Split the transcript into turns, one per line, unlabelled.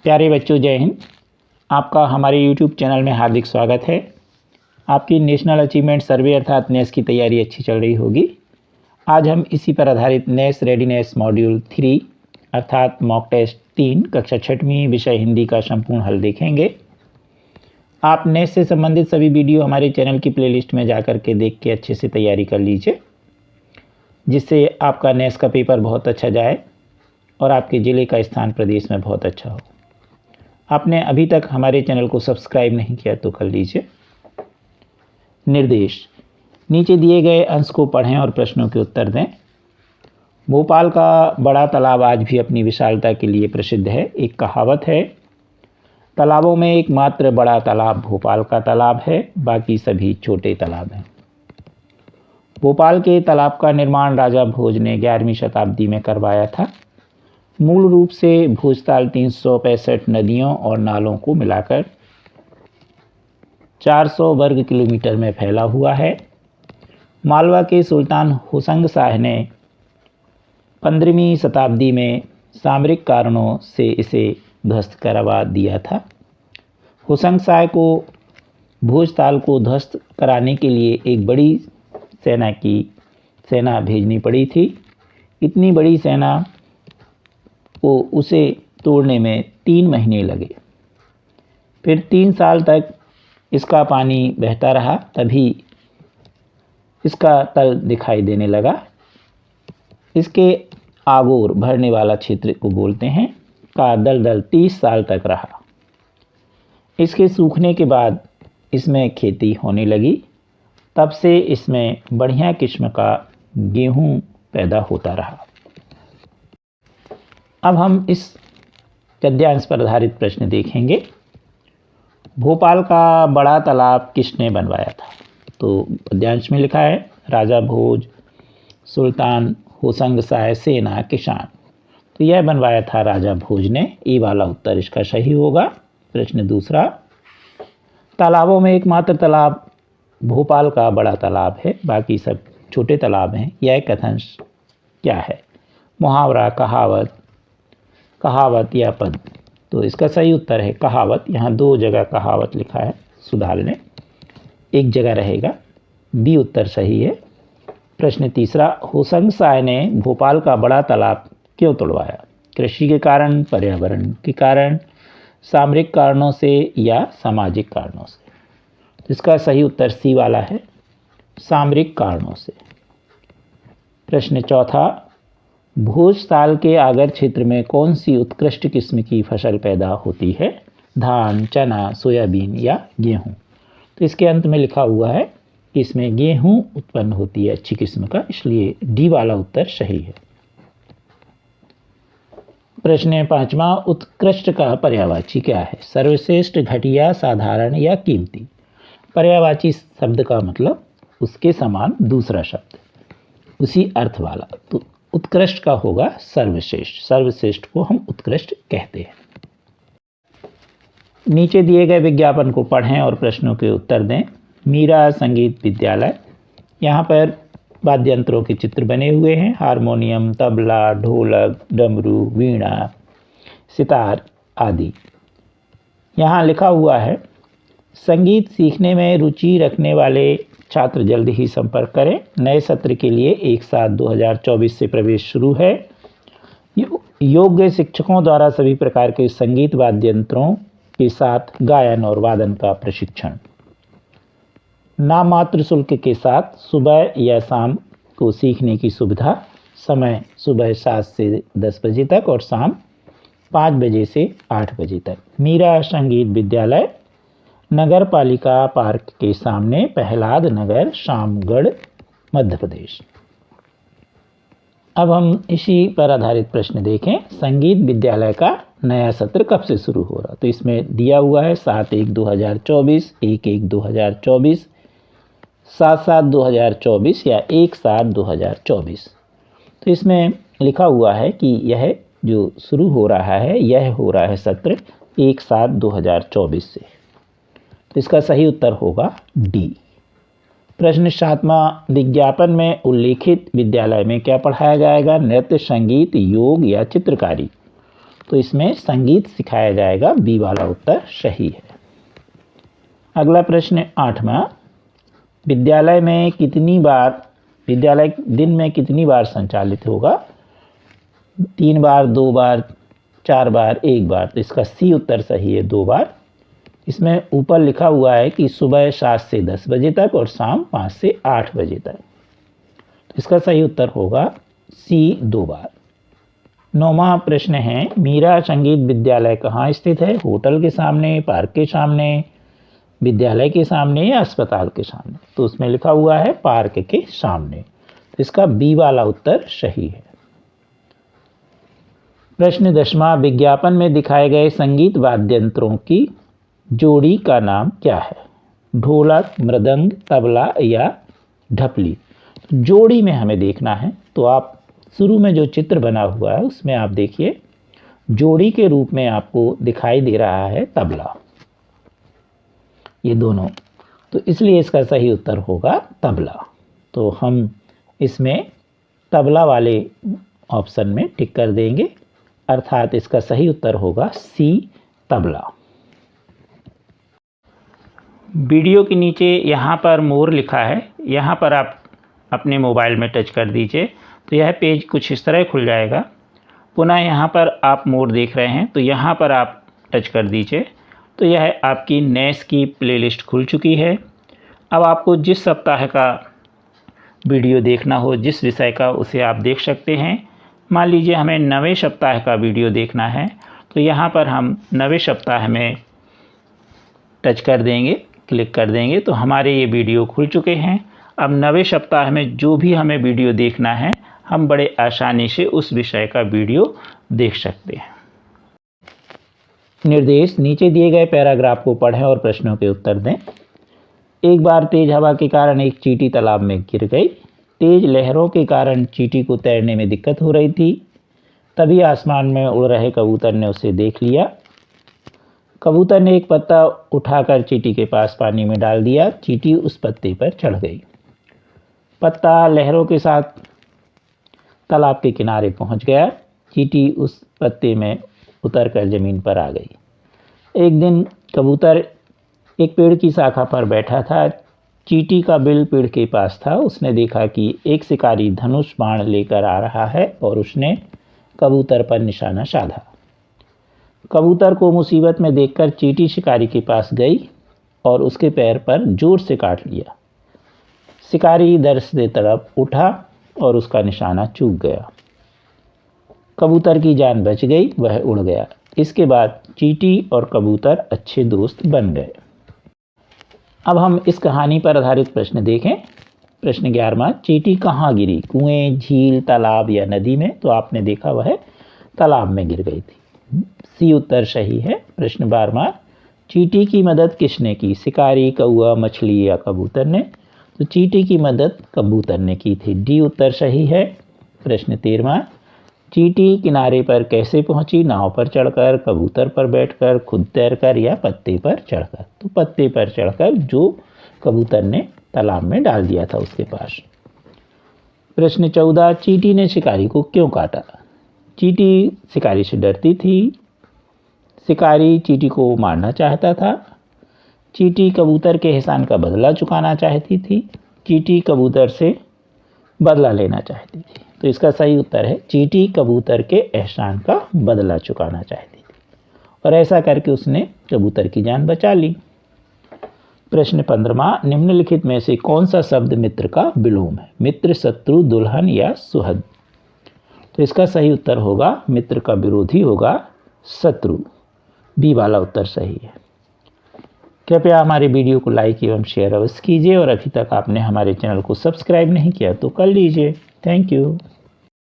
प्यारे बच्चों, जय हिंद। आपका हमारे YouTube चैनल में हार्दिक स्वागत है। आपकी नेशनल अचीवमेंट सर्वे अर्थात नेस की तैयारी अच्छी चल रही होगी। आज हम इसी पर आधारित नेस रेडीनेस मॉड्यूल 3 अर्थात मॉक टेस्ट 3 कक्षा 6वीं विषय हिंदी का संपूर्ण हल देखेंगे। आप नेस से संबंधित सभी वीडियो हमारे चैनल की प्लेलिस्ट में जाकर के देख के अच्छे से तैयारी कर लीजिए, जिससे आपका नेस का पेपर बहुत अच्छा जाए और आपके ज़िले का स्थान प्रदेश में बहुत अच्छा हो। आपने अभी तक हमारे चैनल को सब्सक्राइब नहीं किया तो कर लीजिए। निर्देश: नीचे दिए गए अंश को पढ़ें और प्रश्नों के उत्तर दें। भोपाल का बड़ा तालाब आज भी अपनी विशालता के लिए प्रसिद्ध है। एक कहावत है, तालाबों में एकमात्र बड़ा तालाब भोपाल का तालाब है, बाकी सभी छोटे तालाब हैं। भोपाल के तालाब का निर्माण राजा भोज ने 11वीं शताब्दी में करवाया था। मूल रूप से भोजताल 365 नदियों और नालों को मिलाकर 400 वर्ग किलोमीटर में फैला हुआ है। मालवा के सुल्तान होशंग शाह ने 15वीं शताब्दी में सामरिक कारणों से इसे ध्वस्त करवा दिया था। होशंग शाह को भोजताल को ध्वस्त कराने के लिए एक बड़ी सेना भेजनी पड़ी थी। इतनी बड़ी सेना को उसे तोड़ने में 3 महीने लगे। फिर 3 साल तक इसका पानी बहता रहा, तभी इसका तल दिखाई देने लगा। इसके आगोर भरने वाला क्षेत्र को बोलते हैं का दलदल 30 साल तक रहा। इसके सूखने के बाद इसमें खेती होने लगी। तब से इसमें बढ़िया किस्म का गेहूं पैदा होता रहा। अब हम इस गद्यांश पर आधारित प्रश्न देखेंगे। भोपाल का बड़ा तालाब किसने बनवाया था? तो गद्यांश में लिखा है, राजा भोज, सुल्तान होशंग शाह, सेना, किसान। तो यह बनवाया था राजा भोज ने। ये वाला उत्तर इसका सही होगा। प्रश्न दूसरा, तालाबों में एकमात्र तालाब भोपाल का बड़ा तालाब है, बाकी सब छोटे तालाब हैं। यह कथन क्या है? मुहावरा, कहावत या पद? तो इसका सही उत्तर है कहावत। यहाँ 2 जगह कहावत लिखा है, सुधार लें, एक जगह रहेगा। बी उत्तर सही है। प्रश्न तीसरा, होशंग शाह ने भोपाल का बड़ा तालाब क्यों तोड़वाया? कृषि के कारण, पर्यावरण के कारण, सामरिक कारणों से या सामाजिक कारणों से? इसका सही उत्तर सी वाला है, सामरिक कारणों से। प्रश्न चौथा, भोजताल के आगर क्षेत्र में कौन सी उत्कृष्ट किस्म की फसल पैदा होती है? धान, चना, सोयाबीन या गेहूं? तो इसके अंत में लिखा हुआ है कि इसमें गेहूं उत्पन्न होती है अच्छी किस्म का, इसलिए डी वाला उत्तर सही है। प्रश्न 5वां, उत्कृष्ट का पर्यायवाची क्या है? सर्वश्रेष्ठ, घटिया, साधारण या कीमती? पर्यायवाची शब्द का मतलब उसके समान दूसरा शब्द, उसी अर्थ वाला। तो उत्कृष्ट का होगा सर्वश्रेष्ठ। सर्वश्रेष्ठ को हम उत्कृष्ट कहते हैं। नीचे दिए गए विज्ञापन को पढ़ें और प्रश्नों के उत्तर दें। मीरा संगीत विद्यालय, यहाँ पर वाद्य यंत्रों के चित्र बने हुए हैं, हारमोनियम, तबला, ढोलक, डमरू, वीणा, सितार आदि। यहाँ लिखा हुआ है, संगीत सीखने में रुचि रखने वाले छात्र जल्द ही संपर्क करें। नए सत्र के लिए 1/7/2024 से प्रवेश शुरू है। योग्य शिक्षकों द्वारा सभी प्रकार के संगीत वाद्य यंत्रों के साथ गायन और वादन का प्रशिक्षण नाम मात्र शुल्क के साथ सुबह या शाम को सीखने की सुविधा। समय सुबह 7 से 10 बजे तक और शाम 5 बजे से 8 बजे तक। मीरा संगीत विद्यालय, नगर पालिका पार्क के सामने, प्रहलाद नगर, शामगढ़, मध्य प्रदेश। अब हम इसी पर आधारित प्रश्न देखें। संगीत विद्यालय का नया सत्र कब से शुरू हो रहा? तो इसमें दिया हुआ है 7/1/2024, 1/1/2024, 7/7/2024 या 1/7/2024। तो इसमें लिखा हुआ है कि यह जो शुरू हो रहा है, यह हो रहा है सत्र 1/7/2024 से। तो इसका सही उत्तर होगा डी। प्रश्न 7वां, विज्ञापन में उल्लेखित विद्यालय में क्या पढ़ाया जाएगा? नृत्य, संगीत, योग या चित्रकारी? तो इसमें संगीत सिखाया जाएगा, बी वाला उत्तर सही है। अगला प्रश्न 8वां, विद्यालय दिन में कितनी बार संचालित होगा? 3 बार, 2 बार, 4 बार, 1 बार। तो इसका सी उत्तर सही है, 2 बार। इसमें ऊपर लिखा हुआ है कि सुबह 7 से 10 बजे तक और शाम 5 से 8 बजे तक। तो इसका सही उत्तर होगा सी, 2 बार। 9वां प्रश्न है, मीरा संगीत विद्यालय कहाँ स्थित है? होटल के सामने, पार्क के सामने, विद्यालय के सामने या अस्पताल के सामने? तो उसमें लिखा हुआ है पार्क के सामने। तो इसका बी वाला उत्तर सही है। प्रश्न 10वां, विज्ञापन में दिखाए गए संगीत वाद्य यंत्रों की जोड़ी का नाम क्या है? ढोलक, मृदंग, तबला या ढपली? जोड़ी में हमें देखना है, तो आप शुरू में जो चित्र बना हुआ है उसमें आप देखिए, जोड़ी के रूप में आपको दिखाई दे रहा है तबला, ये दोनों। तो इसलिए इसका सही उत्तर होगा तबला। तो हम इसमें तबला वाले ऑप्शन में टिक कर देंगे, अर्थात इसका सही उत्तर होगा सी, तबला। वीडियो के नीचे यहाँ पर मोर लिखा है, यहाँ पर आप अपने मोबाइल में टच कर दीजिए तो यह पेज कुछ इस तरह खुल जाएगा। पुनः यहाँ पर आप मोर देख रहे हैं, तो यहाँ पर आप टच कर दीजिए तो यह आपकी नेस की प्लेलिस्ट खुल चुकी है। अब आपको जिस सप्ताह का वीडियो देखना हो, जिस विषय का, उसे आप देख सकते हैं। मान लीजिए हमें 9वें सप्ताह का वीडियो देखना है, तो यहाँ पर हम 9वें सप्ताह में टच कर देंगे, क्लिक कर देंगे तो हमारे ये वीडियो खुल चुके हैं। अब 9वें सप्ताह में जो भी हमें वीडियो देखना है, हम बड़े आसानी से उस विषय का वीडियो देख सकते हैं। निर्देश, नीचे दिए गए पैराग्राफ को पढ़ें और प्रश्नों के उत्तर दें। एक बार तेज हवा के कारण एक चींटी तालाब में गिर गई। तेज लहरों के कारण चींटी को तैरने में दिक्कत हो रही थी। तभी आसमान में उड़ रहे कबूतर ने उसे देख लिया। कबूतर ने एक पत्ता उठाकर चींटी के पास पानी में डाल दिया। चींटी उस पत्ते पर चढ़ गई। पत्ता लहरों के साथ तालाब के किनारे पहुंच गया। चींटी उस पत्ते में उतरकर जमीन पर आ गई। एक दिन कबूतर एक पेड़ की शाखा पर बैठा था। चींटी का बिल पेड़ के पास था। उसने देखा कि एक शिकारी धनुष बाण लेकर आ रहा है और उसने कबूतर पर निशाना साधा। कबूतर को मुसीबत में देखकर चींटी शिकारी के पास गई और उसके पैर पर जोर से काट लिया। शिकारी दर्द से तड़प उठा और उसका निशाना चूक गया। कबूतर की जान बच गई, वह उड़ गया। इसके बाद चींटी और कबूतर अच्छे दोस्त बन गए। अब हम इस कहानी पर आधारित प्रश्न देखें। प्रश्न 11वां, चींटी कहाँ गिरी? कुएं, झील, तालाब या नदी में? तो आपने देखा वह तालाब में गिर गई थी। सी उत्तर सही है। प्रश्न 12वां, चींटी की मदद किसने की? शिकारी, कौआ, मछली या कबूतर ने? तो चींटी की मदद कबूतर ने की थी। डी उत्तर सही है। प्रश्न 13वां, चींटी किनारे पर कैसे पहुंची? नाव पर चढ़कर, कबूतर पर बैठकर, खुद तैरकर या पत्ते पर चढ़कर? तो पत्ते पर चढ़कर, जो कबूतर ने तालाब में डाल दिया था उसके पास। प्रश्न 14, चींटी ने शिकारी को क्यों काटा? चींटी शिकारी से डरती थी। शिकारी चींटी को मारना चाहता था। चींटी कबूतर के एहसान का बदला चुकाना चाहती थी। चींटी कबूतर से बदला लेना चाहती थी। तो इसका सही उत्तर है, चींटी कबूतर के एहसान का बदला चुकाना चाहती थी और ऐसा करके उसने कबूतर की जान बचा ली। प्रश्न 15वां, निम्नलिखित में से कौन सा शब्द मित्र का विलोम है? मित्र, शत्रु, दुल्हन या सुहद? तो इसका सही उत्तर होगा, मित्र का विरोधी होगा शत्रु। बी वाला उत्तर सही है। कृपया हमारे वीडियो को लाइक एवं शेयर अवश्य कीजिए और अभी तक आपने हमारे चैनल को सब्सक्राइब नहीं किया तो कर लीजिए। Thank you.